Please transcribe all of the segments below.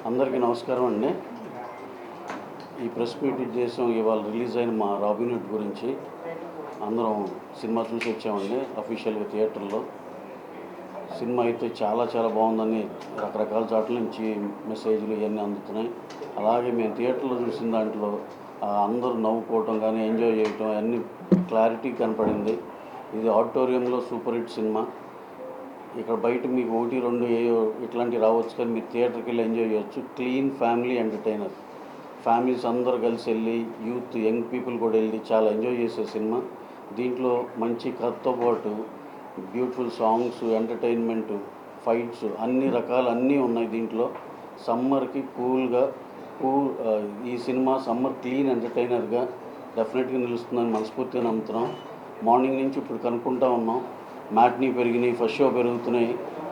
అందరికీ నమస్కారం అండి. ఈ ప్రెస్ మీట్ చేసాం ఇవాళ రిలీజ్ అయిన మా రాబిన్ హుడ్ గురించి. అందరం సినిమా చూసి వచ్చామండి అఫీషియల్గా థియేటర్లో. సినిమా అయితే చాలా చాలా బాగుందని రకరకాల చోట్ల నుంచి మెసేజ్లు ఇవన్నీ అందుతున్నాయి. అలాగే మేము థియేటర్లో చూసిన దాంట్లో అందరూ నవ్వుకోవటం కానీ ఎంజాయ్ చేయటం అన్నీ క్లారిటీ కనపడింది. ఇది ఆడిటోరియంలో సూపర్ హిట్ సినిమా. ఇక్కడ బయట మీకు 1, 2 ఇట్లాంటివి రావచ్చు, కానీ మీరు థియేటర్కి వెళ్ళి ఎంజాయ్ చేయొచ్చు. Clean family entertainer. ఫ్యామిలీస్ అందరూ కలిసి వెళ్ళి, యూత్ యంగ్ పీపుల్ కూడా వెళ్ళి చాలా ఎంజాయ్ చేసే సినిమా. దీంట్లో మంచి కథతో పాటు బ్యూటిఫుల్ సాంగ్స్, ఎంటర్టైన్మెంట్, ఫైట్స్ అన్ని రకాలు అన్నీ ఉన్నాయి దీంట్లో. సమ్మర్కి కూల్గా ఈ సినిమా సమ్మర్ క్లీన్ ఎంటర్టైనర్గా డెఫినెట్గా నిలుస్తుందని మనస్ఫూర్తిగా నమ్ముతున్నాం. మార్నింగ్ నుంచి ఇప్పుడు కనుక్కుంటా ఉన్నాం. మ్యాట్నీ పెరిగినాయి, ఫస్ట్ షో పెరుగుతున్నాయి,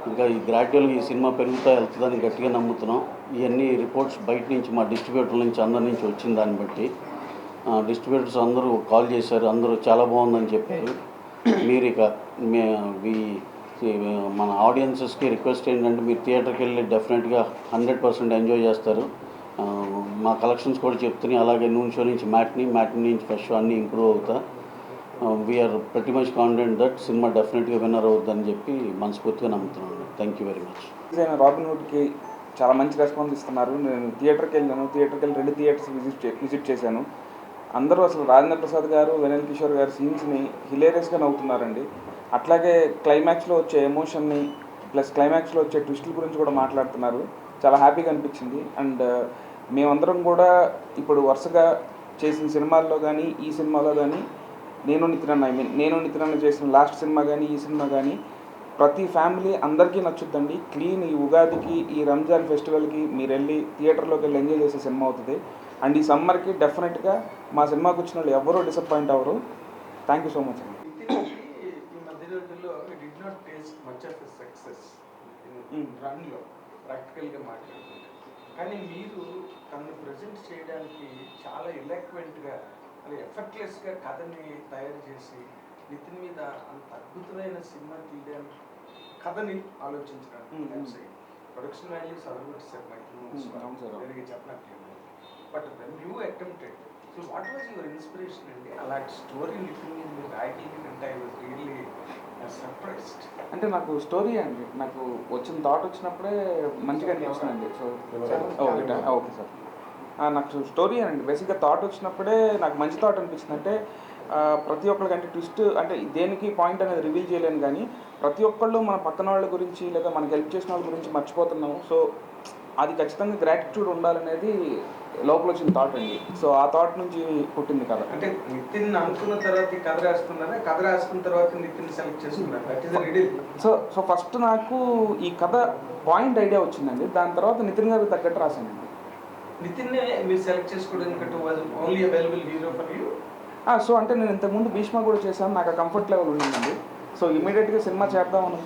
ఇంకా ఈ గ్రాడ్యువల్గా ఈ సినిమా పెరుగుతా వెళ్తుందని గట్టిగా నమ్ముతున్నాం. ఇవన్నీ రిపోర్ట్స్ బయట నుంచి మా డిస్ట్రిబ్యూటర్ల నుంచి అందరి నుంచి వచ్చిన దాన్ని బట్టి డిస్ట్రిబ్యూటర్స్ అందరూ కాల్ చేశారు, అందరూ చాలా బాగుందని చెప్పారు. మీరు ఇక మన ఆడియన్సెస్కి రిక్వెస్ట్ ఏంటంటే మీరు థియేటర్కి వెళ్ళి డెఫినెట్గా 100% ఎంజాయ్ చేస్తారు. మా కలెక్షన్స్ కూడా చెప్తున్నాయి. అలాగే నూన్ షో నుంచి మ్యాట్నీ నుంచి ఫస్ట్ షో అన్నీ ఇంప్రూవ్ అవుతా. We are pretty much confident that cinema డెఫినెట్గా విన్నర్ అవుతుందని చెప్పి మనస్ఫూర్తిగా నమ్ముతున్నాను. Thank you very much. Robin హుడ్కి చాలా మంచి రెస్పాన్స్ ఇస్తున్నారు. నేను థియేటర్కి వెళ్ళి 2 థియేటర్స్ విజిట్ చేశాను. అందరూ అసలు రాజేంద్ర ప్రసాద్ గారు, వెనల్ కిషోర్ గారు సీన్స్ని హిలేరియస్గా నవ్వుతున్నారండి. అట్లాగే క్లైమాక్స్లో వచ్చే ఎమోషన్ని ప్లస్ క్లైమాక్స్లో వచ్చే ట్విస్టుల గురించి కూడా మాట్లాడుతున్నారు. చాలా హ్యాపీగా అనిపించింది. అండ్ మేమందరం కూడా ఇప్పుడు వరుసగా చేసిన సినిమాల్లో కానీ ఈ సినిమాలో కానీ నేను నితిన్ చేసిన లాస్ట్ సినిమా కానీ ఈ సినిమా కానీ ప్రతి ఫ్యామిలీ అందరికీ నచ్చుద్దండి. క్లీన్ ఈ ఉగాదికి, ఈ రంజాన్ ఫెస్టివల్కి మీరు వెళ్ళి థియేటర్లోకి వెళ్ళి ఎంజాయ్ చేసే సినిమా అవుతుంది. అండ్ ఈ సమ్మర్కి డెఫినెట్గా మా సినిమాకి వచ్చిన వాళ్ళు ఎవరూ డిసప్పాయింట్ అవ్వరు. థ్యాంక్ యూ సో మచ్ అండి. ఈ మధ్య రోజుల్లో did not taste much of success రన్లో ప్రాక్టికల్గా మాట్లాడుకుంటే, కానీ మీరు తనను ప్రజెంట్ చేయడానికి చాలా ఎలక్వెంట్గా అది ఎఫర్ట్లెస్గా కథని తయారు చేసి నితిన్ మీద అంత అద్భుతమైన సినిమా తీయడానికి కథని ఆలోచించడానికి ప్రొడక్షన్ వాల్యూస్ వెరిగా చెప్పనట్లేదు. But when you attempted, so what was your inspiration అండి? అలాంటి స్టోరీ నితిన్ మీద మీరు రాయగలిగినంటే ఐ వాజ్ రియల్లీ సర్ప్రైజ్డ్. అంటే నాకు స్టోరీ అండి, నాకు వచ్చిన థాట్ వచ్చినప్పుడే మంచిగా అనిపిస్తుందండి. సో ఓకే సార్, నాకు స్టోరీ అండి బేసిక్గా థాట్ వచ్చినప్పుడే నాకు మంచి థాట్ అనిపించింది. అంటే ప్రతి ఒక్కరికి అంటే ట్విస్ట్ అంటే దేనికి పాయింట్ అనేది రివీల్ చేయలేను, కానీ ప్రతి ఒక్కళ్ళు మన పక్కన వాళ్ళ గురించి లేదా మనకి హెల్ప్ చేసిన వాళ్ళ గురించి మర్చిపోతున్నాము. సో అది ఖచ్చితంగా గ్రాటిట్యూడ్ ఉండాలనేది లోపల వచ్చిన థాట్ అండి. సో ఆ థాట్ నుంచి పుట్టింది కథ. అంటే నితిన్ అనుకున్న తర్వాత కథ రాసుకున్నారా, కథ రాసుకున్న తర్వాత నితిన్ సెలెక్ట్ చేసుకున్నారు? సో ఫస్ట్ నాకు ఈ కథ పాయింట్ ఐడియా వచ్చిందండి, దాని తర్వాత నితిన్ గారికి తగ్గట్టు రాశానండి. నితిన్నే మీరు సెలెక్ట్ చేసుకోవడానికి was only available hero for you? So అంటే నేను ఇంతకుముందు భీష్మ కూడా చేశాను, నాకు ఆ కంఫర్ట్ లెవెల్ ఉండిందండి. సో ఇమీడియట్గా సినిమా చేద్దామని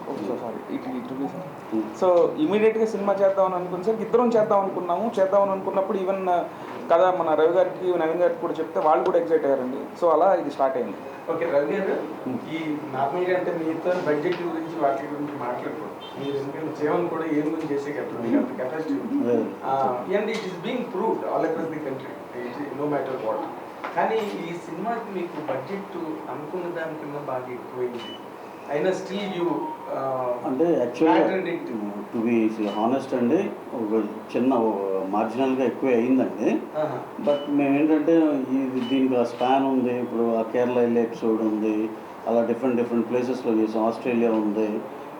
ఇమీడియట్గా సినిమా చేద్దామని అనుకుని సార్ ఇద్దరం చేద్దామని అనుకున్నప్పుడు ఈవెన్ కథ మన రవి గారికి, నవీన్ గారికి కూడా చెప్తే వాళ్ళు కూడా ఎగ్జైట్ అయ్యారండి. సో అలా ఇది స్టార్ట్ అయింది. ఓకే రవి గారు, ఈ నార్మల్గా అంటే మీతో బడ్జెట్ గురించి వాటి గురించి మాట్లాడకూడదు, మీరు ఎందుకంటే సేవన్ కూడా ఏం గురించి చేసే capacity and it is being proved all across the country, no matter what. కానీ ఈ సినిమాకి మీకు బడ్జెట్ అనుకున్న దానికన్నా బాగా ఎక్కువైంది, అయినా స్టిల్ యూ అంటే యాక్చువల్లీ టు బి హానెస్ట్ అండి, ఒక చిన్న మార్జినల్గా ఎక్కువ అయిందండి. బట్ మేమేంటంటే దీనికి ఆ స్పాన్ ఉంది, ఇప్పుడు ఆ కేరళ వెళ్ళే ఎపిసోడ్ ఉంది, అలా డిఫరెంట్ ప్లేసెస్లో చేసాం, ఆస్ట్రేలియా ఉంది,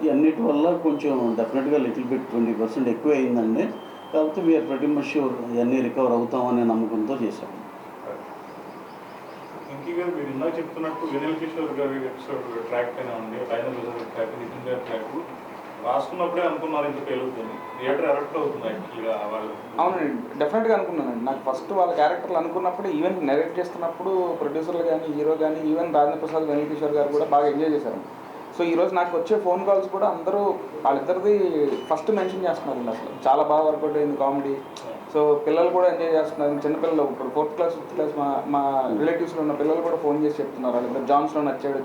ఈ అన్నిటి వల్ల కొంచెం డెఫినెట్గా లిటిల్ బిట్ 20% ఎక్కువ అయిందండి. కాకపోతే వీఆర్ ప్రతి మచ్ షూర్ ఇవన్నీ రికవర్ అవుతామనే నమ్మకంతో చేశాం. ఇంకగా మీరు ఇందాక చెప్తున్నట్టు వెనల్ కిషోర్ గారి ఎపిసోడ్ ట్రాక్ అయినా ఉంది, రాజేంద్ర ప్రసాద్ ట్రాక్, నితిన్ గారి ట్రాక్ రాసుకున్నప్పుడే అనుకున్నారు ఇంత పేలుతుంది, థియేటర్ ఎఫెక్ట్ అవుతుంది యాక్చువల్గా వాళ్ళు? అవునండి, డెఫినెట్గా అనుకున్నానండి. నాకు ఫస్ట్ వాళ్ళ క్యారెక్టర్లు అనుకున్నప్పుడు ఈవెన్ నెరేట్ చేస్తున్నప్పుడు ప్రొడ్యూసర్లు కానీ హీరో కానీ ఈవెన్ రాజేంద్ర ప్రసాద్, వెనల్ కిషోర్ గారు కూడా బాగా ఎంజాయ్ చేశారు. సో ఈరోజు నాకు వచ్చే ఫోన్ కాల్స్ కూడా అందరూ వాళ్ళిద్దరిది ఫస్ట్ మెన్షన్ చేస్తున్నారండి. అసలు చాలా బాగా వర్కౌట్ అయింది కామెడీ. సో పిల్లలు కూడా ఎంజాయ్ చేస్తున్నారు, చిన్నపిల్లలు ఇప్పుడు 4th క్లాస్ 5th క్లాస్ మా రిలేటివ్స్లో ఉన్న పిల్లలు కూడా ఫోన్ చేసి చెప్తున్నారు వాళ్ళిద్దరు జాన్స్లో నచ్చాడు.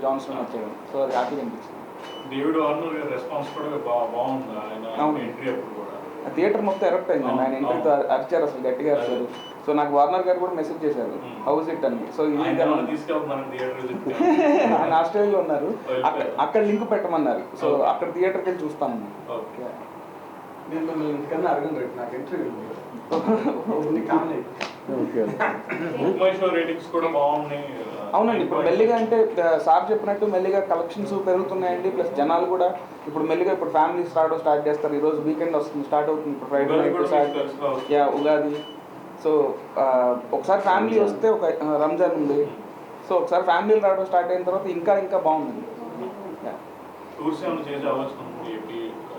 సో అది హ్యాపీగా అనిపించింది. డేవిడ్ వార్నర్ గారి రెస్పాన్స్ కూడా బాగుంది ఆయన ఎంట్రీ అప్పుడు కూడా. థియేటర్ మొత్తం ఎరప్ట్ అయిందండి. ఆయన ఎంట్రీతో అరిచారు, అసలు గట్టిగా అరిచారు. సో నాకు వార్నర్ గారు కూడా మెసేజ్ చేశారు హౌస్ ఇట్ అని. సో ఇది ఆయన ఆస్ట్రేలియాలో ఉన్నారు, అక్కడ లింక్ పెట్టమన్నారు. సో అక్కడ థియేటర్కి వెళ్ళి చూస్తాను. నేను మిమ్మల్ని ఇంతకన్నా అడగను రేపు నాకు ఇంటర్వ్యూ అవునండి. ఇప్పుడు మెల్లిగా అంటే సార్ చెప్పినట్టు మెల్లిగా కలెక్షన్స్ పెరుగుతున్నాయండి. ప్లస్ జనాలు కూడా ఇప్పుడు మెల్లిగా ఇప్పుడు ఫ్యామిలీస్ రావడం స్టార్ట్ చేస్తారు. ఈరోజు వీకెండ్ వస్తుంది, స్టార్ట్ అవుతుంది. ఇప్పుడు ఫ్రైడే నైట్ ఉగాది. సో ఒకసారి ఫ్యామిలీ వస్తే ఒక రంజాన్ ఉంది. సో ఒకసారి ఫ్యామిలీలు రావడం స్టార్ట్ అయిన తర్వాత ఇంకా ఇంకా బాగుంది.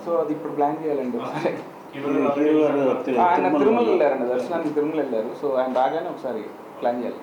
సో అది ఇప్పుడు ప్లాన్ చేయాలండి. ఆయన తిరుమల వెళ్ళారండి, దర్శనానికి తిరుమల వెళ్ళారు. సో ఆయన రాగానే ఒకసారి ప్లాన్ చేయాలి.